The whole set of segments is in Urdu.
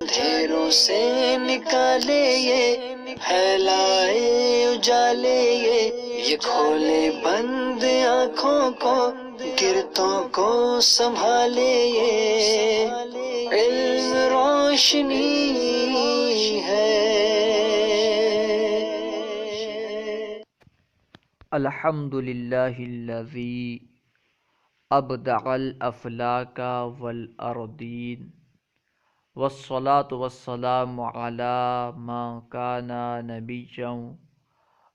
اندھیروں سے نکالے یہ پھیلائے اجالے یہ کھولے بند آنکھوں کو گرتوں کو سنبھالے یہ علم روشنی ہے۔ الحمد للہ الذی ابدع الافلاک والارضین والصلاة والسلام علی من کان نبیا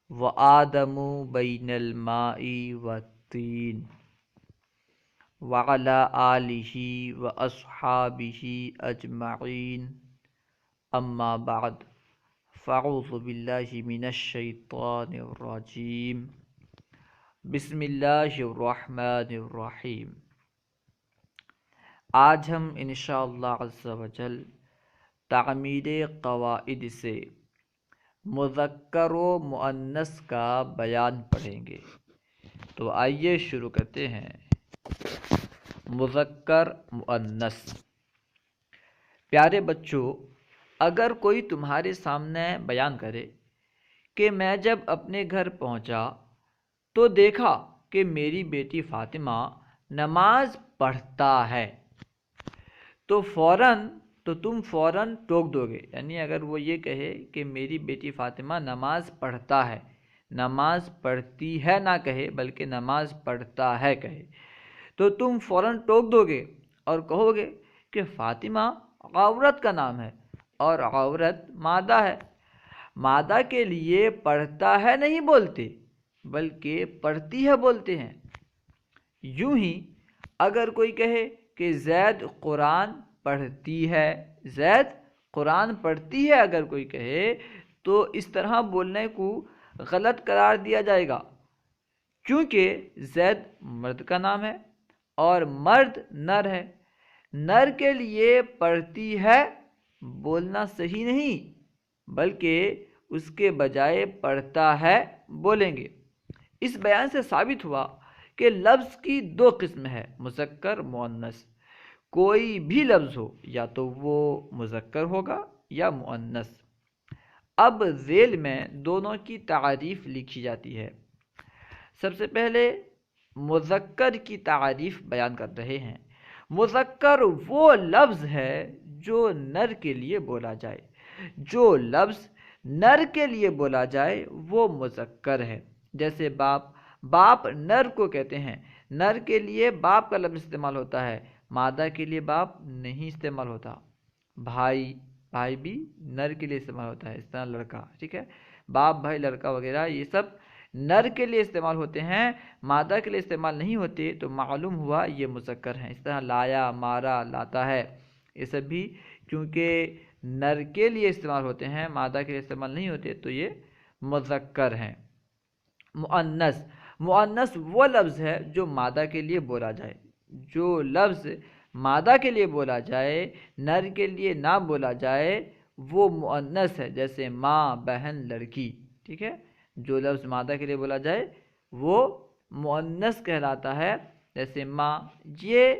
وآدم بین الماء والطین وعلی آلہ واصحابہ اجمعین، اما بعد فاعوذ باللہ من الشیطان الرجیم، بسم اللہ الرحمن الرحیم۔ آج ہم انشاءاللہ عز و جل تعمیر قواعد سے مذکر و مؤنث کا بیان پڑھیں گے۔ تو آئیے شروع کرتے ہیں۔ مذکر مؤنث۔ پیارے بچوں، اگر کوئی تمہارے سامنے بیان کرے کہ میں جب اپنے گھر پہنچا تو دیکھا کہ میری بیٹی فاطمہ نماز پڑھتا ہے، تو تم فوراً ٹوک دو گے۔ یعنی اگر وہ یہ کہے کہ میری بیٹی فاطمہ نماز پڑھتا ہے، نماز پڑھتی ہے نہ کہے بلکہ نماز پڑھتا ہے کہے، تو تم فوراً ٹوک دو گے اور کہو گے کہ فاطمہ عورت کا نام ہے اور عورت مادہ ہے۔ مادہ کے لیے پڑھتا ہے نہیں بولتے بلکہ پڑھتی ہے بولتے ہیں۔ یوں ہی اگر کوئی کہے کہ زید قرآن پڑھتی ہے، زید قرآن پڑھتی ہے اگر کوئی کہے تو اس طرح بولنے کو غلط قرار دیا جائے گا، کیونکہ زید مرد کا نام ہے اور مرد نر ہے۔ نر کے لیے پڑھتی ہے بولنا صحیح نہیں بلکہ اس کے بجائے پڑھتا ہے بولیں گے۔ اس بیان سے ثابت ہوا کہ لفظ کی دو قسم ہے، مذکر مؤنث۔ کوئی بھی لفظ ہو یا تو وہ مذکر ہوگا یا مؤنث۔ اب ذیل میں دونوں کی تعریف لکھی جاتی ہے۔ سب سے پہلے مذکر کی تعریف بیان کر رہے ہیں۔ مذکر وہ لفظ ہے جو نر کے لیے بولا جائے۔ جو لفظ نر کے لیے بولا جائے وہ مذکر ہے۔ جیسے باپ نر کو کہتے ہیں، نر کے لیے باپ کا لفظ استعمال ہوتا ہے، مادہ کے لیے باپ نہیں استعمال ہوتا۔ بھائی بھی نر کے لیے استعمال ہوتا ہے، اس طرح لڑکا، ٹھیک ہے، باپ بھائی لڑکا وغیرہ یہ سب نر کے لیے استعمال ہوتے ہیں، مادہ کے لیے استعمال نہیں ہوتے، تو معلوم ہوا یہ مذکر ہیں۔ اس طرح لایا، مارا، لاتا ہے، یہ سب بھی کیونکہ نر کے لیے استعمال ہوتے ہیں، مادہ کے لیے استعمال نہیں ہوتے، تو یہ مذکر ہیں۔ مؤنث، مؤنث وہ لفظ ہے جو مادہ کے لیے بولا جائے۔ جو لفظ مادہ کے لیے بولا جائے، نر کے لیے نہ بولا جائے، وہ مؤنث ہے۔ جیسے ماں، بہن، لڑکی، ٹھیک ہے، جو لفظ مادہ کے لیے بولا جائے وہ مؤنث کہلاتا ہے۔ جیسے ماں، یہ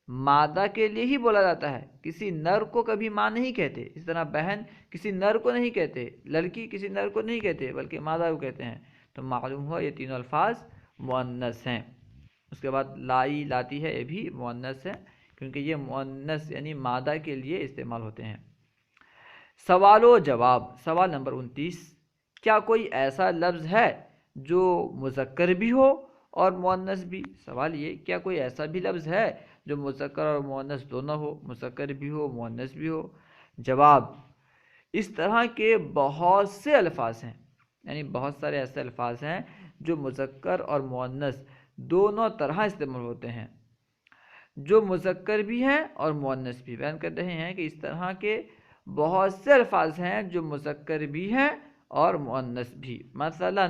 مادہ کے لیے ہی بولا جاتا ہے، کسی نر کو کبھی ماں نہیں کہتے۔ اس طرح بہن کسی نر کو نہیں کہتے، لڑکی کسی نر کو نہیں کہتے بلکہ مادہ کو کہتے ہیں۔ تو معلوم ہوا یہ تینوں الفاظ مؤنث ہیں۔ اس کے بعد لائی، لاتی ہے، یہ بھی مؤنث ہے کیونکہ یہ مؤنث یعنی مادہ کے لیے استعمال ہوتے ہیں۔ سوال و جواب، سوال نمبر 29، کیا کوئی ایسا لفظ ہے جو مذکر بھی ہو اور مؤنث بھی؟ سوال یہ، کیا کوئی ایسا بھی لفظ ہے جو مذکر اور مؤنث دونوں ہو، مذکر بھی ہو مؤنث بھی ہو؟ جواب، اس طرح کے بہت سے الفاظ ہیں، یعنی بہت سارے ایسے الفاظ ہیں جو مذکر اور مؤنث دونوں طرح استعمال ہوتے ہیں، جو مذکر بھی ہیں اور مؤنث بھی۔ بیان کر رہے ہیں کہ اس طرح کے بہت سے الفاظ ہیں جو مذکر بھی ہیں اور مؤنث بھی۔ مثلا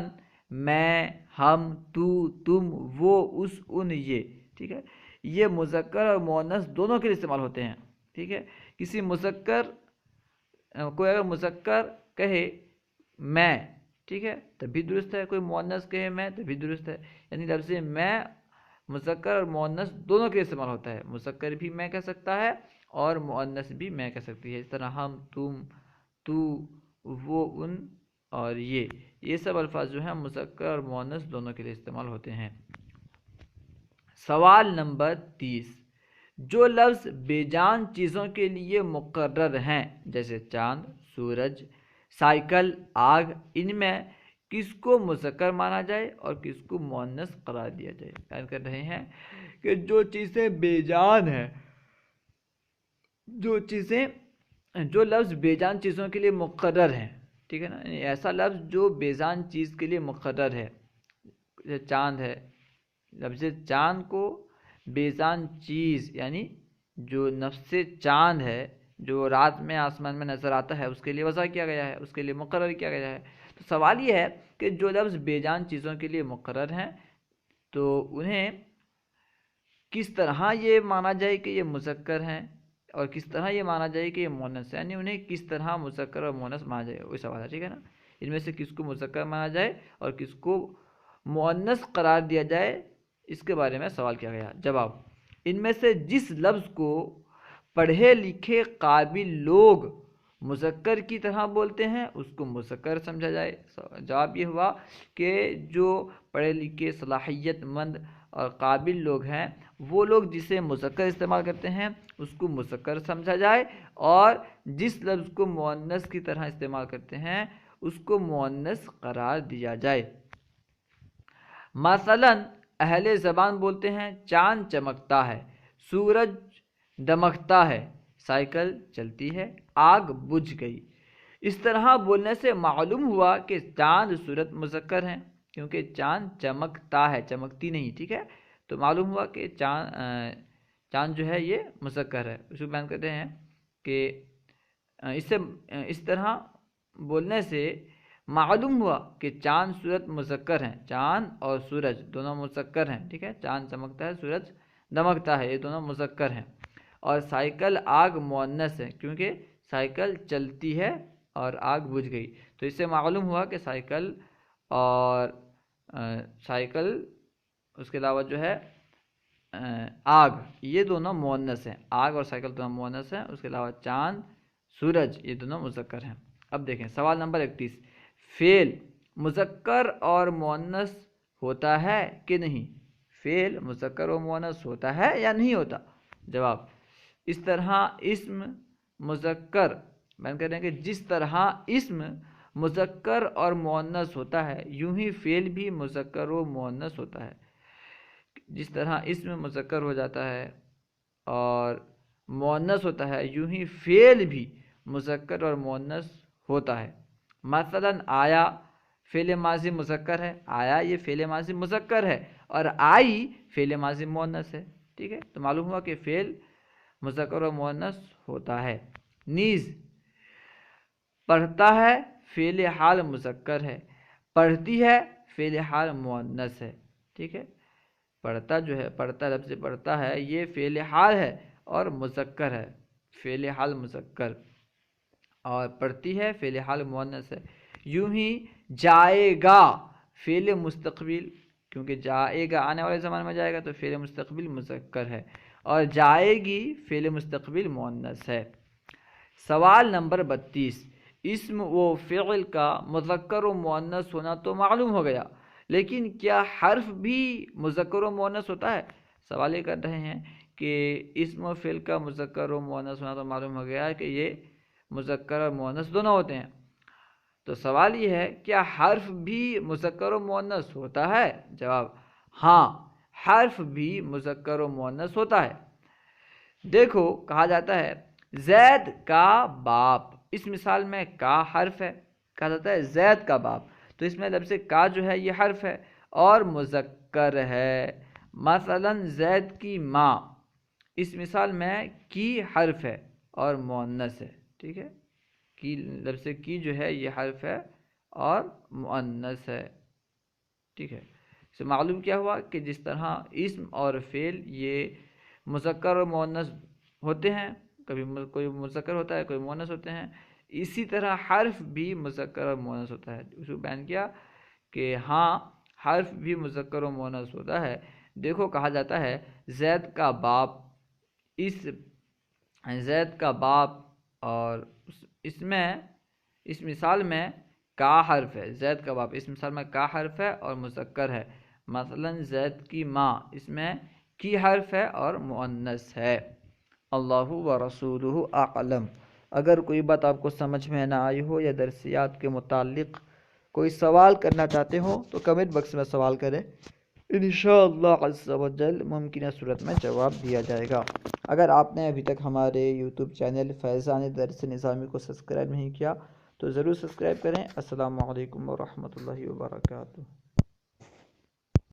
میں، ہم، تو، تم، وہ، اس، ان، یہ، ٹھیک ہے، یہ مذکر اور مؤنث دونوں کے لیے استعمال ہوتے ہیں، ٹھیک ہے۔ کوئی اگر مذکر کہے میں، ٹھیک ہے، تب بھی درست ہے، کوئی مؤنث کہے میں تب بھی درست ہے۔ یعنی لفظ میں مذکر اور مؤنث دونوں کے لیے استعمال ہوتا ہے، مذکر بھی میں کہہ سکتا ہے اور مؤنث بھی میں کہہ سکتی ہے، اس طرح ہم، تم، تو، وہ، ان اور یہ سب الفاظ جو ہیں مذکر اور مؤنث دونوں کے لیے استعمال ہوتے ہیں۔ سوال نمبر 30، جو لفظ بے جان چیزوں کے لیے مقرر ہیں جیسے چاند، سورج، سائیکل، آگ، ان میں کس کو مذکر مانا جائے اور کس کو مؤنث قرار دیا جائے؟ بیان کر رہے ہیں کہ جو چیزیں بے جان ہیں، جو لفظ بے جان چیزوں کے لیے مقرر ہیں، ٹھیک ہے نا، ایسا لفظ جو بے جان چیز کے لیے مقرر ہے، جیسے چاند ہے، لفظ چاند کو بے جان چیز یعنی جو نفس چاند ہے، جو رات میں آسمان میں نظر آتا ہے، اس کے لیے وضع کیا گیا ہے، اس کے لیے مقرر کیا گیا ہے۔ تو سوال یہ ہے کہ جو لفظ بے جان چیزوں کے لیے مقرر ہیں تو انہیں کس طرح یہ مانا جائے کہ یہ مذکر ہیں اور کس طرح یہ مانا جائے کہ یہ مؤنث ہے، یعنی انہیں کس طرح مذکر اور مؤنث مانا جائے، وہی سوال ہے، ٹھیک ہے نا۔ ان میں سے کس کو مذکر مانا جائے اور کس کو مؤنث قرار دیا جائے، اس کے بارے میں سوال کیا گیا۔ جواب، ان میں سے جس لفظ کو پڑھے لکھے قابل لوگ مذکر کی طرح بولتے ہیں اس کو مذکر سمجھا جائے۔ جواب یہ ہوا کہ جو پڑھے لکھے صلاحیت مند اور قابل لوگ ہیں وہ لوگ جسے مذکر استعمال کرتے ہیں اس کو مذکر سمجھا جائے، اور جس لفظ کو مؤنث کی طرح استعمال کرتے ہیں اس کو مؤنث قرار دیا جائے۔ مثلا اہل زبان بولتے ہیں چاند چمکتا ہے، سورج دمکتا ہے، سائیکل چلتی ہے، آگ بجھ گئی۔ اس طرح بولنے سے معلوم ہوا کہ چاند سورج مذکر ہیں، کیونکہ چاند چمکتا ہے، چمکتی نہیں، ٹھیک ہے، تو معلوم ہوا کہ چاند جو ہے یہ مذکر ہے۔ اس کو بیان کرتے ہیں کہ اس طرح بولنے سے معلوم ہوا کہ چاند سورج مذکر ہیں، چاند اور سورج دونوں مذکر ہیں، ٹھیک ہے، چاند چمکتا ہے، سورج دمکتا ہے، یہ دونوں مذکر ہیں، اور سائیکل آگ مؤنث ہے کیونکہ سائیکل چلتی ہے اور آگ بجھ گئی۔ تو اس سے معلوم ہوا کہ سائیکل اس کے علاوہ جو ہے آگ، یہ دونوں مؤنث ہیں، آگ اور سائیکل دونوں مؤنث ہیں، اس کے علاوہ چاند، سورج یہ دونوں مذکر ہیں۔ اب دیکھیں سوال نمبر 31، فعل مذکر اور مؤنث ہوتا ہے کہ نہیں؟ فعل مذکر و مؤنث ہوتا ہے یا نہیں ہوتا؟ جواب، اس طرح اسم مذکر بیان کر رہے ہیں کہ جس طرح اسم مذکر اور مؤنث ہوتا ہے یوں ہی فعل بھی مذکر و مؤنث ہوتا ہے۔ جس طرح اسم مذکر ہو جاتا ہے اور مؤنث ہوتا ہے یوں ہی فعل بھی مذکر اور مؤنث ہوتا ہے۔ مثلا آیا فعل ماضی مذکر ہے، آیا یہ فعل ماضی مذکر ہے اور آئی فعل ماضی مؤنث ہے، ٹھیک ہے، تو معلوم ہوا کہ فعل مذکر و مؤنث ہوتا ہے۔ نیز پڑھتا ہے فعل حال مذکر ہے، پڑھتی ہے فعل حال مؤنث ہے، ٹھیک ہے، پڑھتا جو ہے، پڑھتا لفظ پڑھتا ہے یہ فعل حال ہے اور مذکر ہے، فعل حال مذکر، اور پڑھتی ہے فعل حال مؤنث ہے۔ یوں ہی جائے گا فعل مستقبل، کیونکہ جائے گا آنے والے زمانے میں جائے گا تو فعل مستقبل مذکر ہے، اور جائے گی فعل مستقبل مؤنث ہے۔ سوال نمبر 32، اسم و فعل کا مذکر و مؤنث ہونا تو معلوم ہو گیا، لیکن کیا حرف بھی مذکر و مؤنث ہوتا ہے؟ سوال یہ کر رہے ہیں کہ اسم و فعل کا مذکر و مؤنث ہونا تو معلوم ہو گیا کہ یہ مذکر اور مؤنث دونوں ہوتے ہیں، تو سوال یہ ہے کیا حرف بھی مذکر و مؤنث ہوتا ہے؟ جواب، ہاں حرف بھی مذکر و مؤنث ہوتا ہے۔ دیکھو کہا جاتا ہے زید کا باپ، اس مثال میں کا حرف ہے، کہا جاتا ہے زید کا باپ، تو اس میں لفظ کا جو ہے یہ حرف ہے اور مذکر ہے۔ مثلا زید کی ماں، اس مثال میں کی حرف ہے اور مؤنث ہے، ٹھیک ہے، کی لفظ کی جو ہے یہ حرف ہے اور مؤنث ہے، ٹھیک ہے۔ اس سے معلوم کیا ہوا کہ جس طرح اسم اور فعل یہ مذکر اور مؤنث ہوتے ہیں، کبھی کوئی مذکر ہوتا ہے کوئی مؤنث ہوتے ہیں، اسی طرح حرف بھی مذکر اور مؤنث ہوتا ہے۔ اس کو بیان کیا کہ ہاں حرف بھی مذکر و مؤنث ہوتا ہے۔ دیکھو کہا جاتا ہے زید کا باپ، اس زید کا باپ، اور اس مثال میں کا حرف ہے، زید کا باپ اس مثال میں کا حرف ہے اور مذکر ہے۔ مثلا زید کی ماں اس میں کی حرف ہے اور مؤنث ہے۔ اللہ و رسولہ اعلم۔ اگر کوئی بات آپ کو سمجھ میں نہ آئی ہو یا درسیات کے متعلق کوئی سوال کرنا چاہتے ہو تو کمنٹ باکس میں سوال کریں، انشاءاللہ عز و جل ممکنہ صورت میں جواب دیا جائے گا۔ اگر آپ نے ابھی تک ہمارے یوٹیوب چینل فیضان درس نظامی کو سبسکرائب نہیں کیا تو ضرور سبسکرائب کریں۔ السلام علیکم ورحمۃ اللہ وبرکاتہ۔